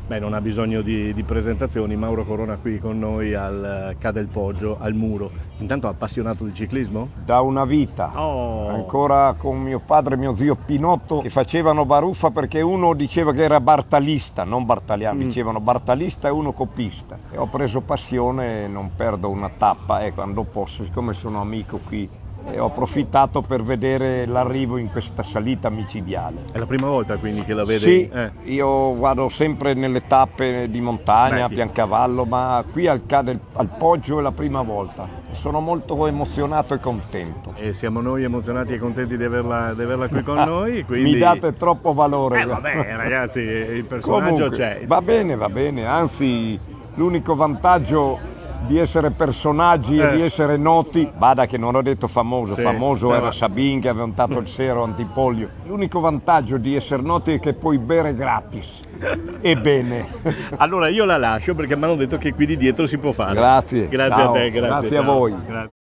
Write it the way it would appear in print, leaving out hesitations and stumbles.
Beh, non ha bisogno di presentazioni, Mauro Corona qui con noi al Ca del Poggio, al Muro. Intanto appassionato di ciclismo? Da una vita, ancora con mio padre e mio zio Pinotto che facevano baruffa perché uno diceva che era bartalista, non bartaliano, dicevano bartalista e uno copista. E ho preso passione, non perdo una tappa e quando posso, siccome sono amico qui, e ho approfittato per vedere l'arrivo in questa salita micidiale. È la prima volta quindi che la vede? Sì, io vado sempre nelle tappe di montagna, a Piancavallo, ma qui al Poggio è la prima volta. Sono molto emozionato e contento. E siamo noi emozionati e contenti di averla qui con noi. Quindi... Mi date troppo valore. Vabbè ragazzi, il personaggio comunque, c'è. Va bene, anzi l'unico vantaggio di essere personaggi e di essere noti, bada che non ho detto famoso, Sì, famoso era Sabin che aveva untato il Sero Antipolio, l'unico vantaggio di essere noti è che puoi bere gratis, ebbene. Allora io la lascio perché mi hanno detto che qui di dietro si può fare. Grazie, Grazie ciao. a te, Grazie a ciao. voi. Grazie.